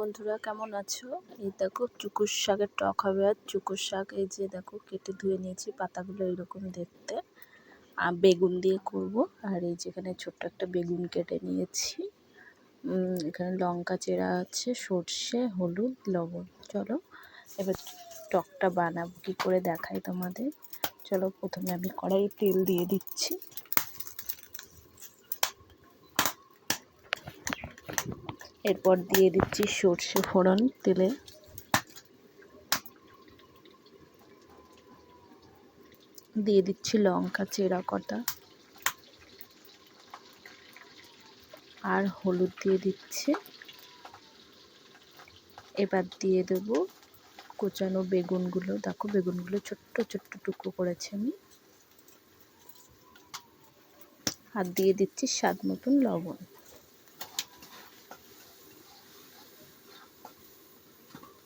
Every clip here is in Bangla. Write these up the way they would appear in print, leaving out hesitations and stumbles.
বন্ধুরা, কেমন আছো? এই দেখো চুকুর শাকের টক হবে। আর চুকুর শাক এই যে দেখো কেটে ধুয়ে নিয়েছি, পাতাগুলো এরকম দেখতে। আর বেগুন দিয়ে করব। আর এই যেখানে ছোট্ট একটা বেগুন কেটে নিয়েছি। এখানে লঙ্কা চেরা আছে, সর্ষে, হলুদ, লবণ। চলো এবার টকটা বানাবো কী করে দেখাই তোমাদের। চলো প্রথমে আমি কড়াইয়ে তেল দিয়ে দিচ্ছি। এরপর দিয়ে দিচ্ছি সর্ষে ফোড়ন তেলে। দিয়ে দিচ্ছি লঙ্কা চেরা কটা আর হলুদ দিয়ে দিচ্ছি। এবার দিয়ে দেব কোচানো বেগুনগুলো। দেখো বেগুনগুলো ছোট্ট ছোট্ট টুকরো করেছি আমি। আর দিয়ে দিচ্ছি স্বাদ মতন লবণ।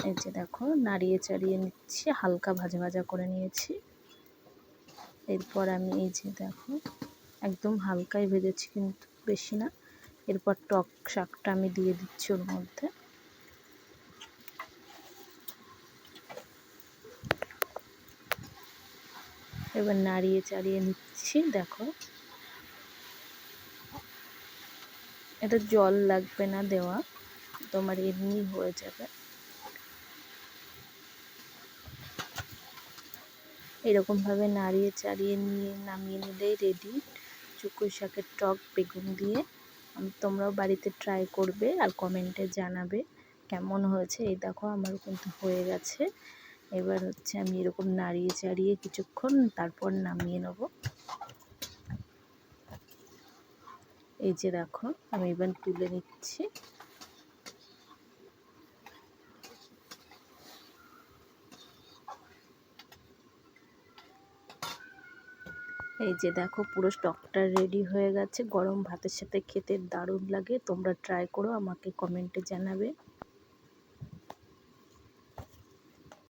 এই যে দেখো নাড়িয়ে চাড়িয়ে নিচ্ছি, হালকা ভাজা ভাজা করে নিয়েছি। এরপর আমি এই যে দেখো একদম হালকাই ভেজেছি, কিন্তু বেশি না। এরপর টক শাকটা আমি দিয়ে দিচ্ছি ওর মধ্যে। এবার নাড়িয়ে চাড়িয়ে নিচ্ছি। দেখো এটা জল লাগবে না দেওয়া, তোমার এমনি হয়ে যাবে। এরকমভাবে নাড়িয়ে চাড়িয়ে নিয়ে নামিয়ে নিলেই রেডি চুকুর শাকের টক বেগুন দিয়ে। তোমরাও বাড়িতে ট্রাই করবে আর কমেন্টে জানাবে কেমন হয়েছে। এই দেখো আমার কিন্তু হয়ে গেছে। এবার হচ্ছে আমি এরকম নাড়িয়ে চাড়িয়ে কিছুক্ষণ তারপর নামিয়ে নেব। এই যে দেখো আমি এবার তুলে নিচ্ছি। এই যে দেখো পুরো স্টকটা রেডি হয়ে গেছে। গরম ভাতের সাথে খেতে দারুণ লাগে। তোমরা ট্রাই করো, আমাকে কমেন্টে জানাবে।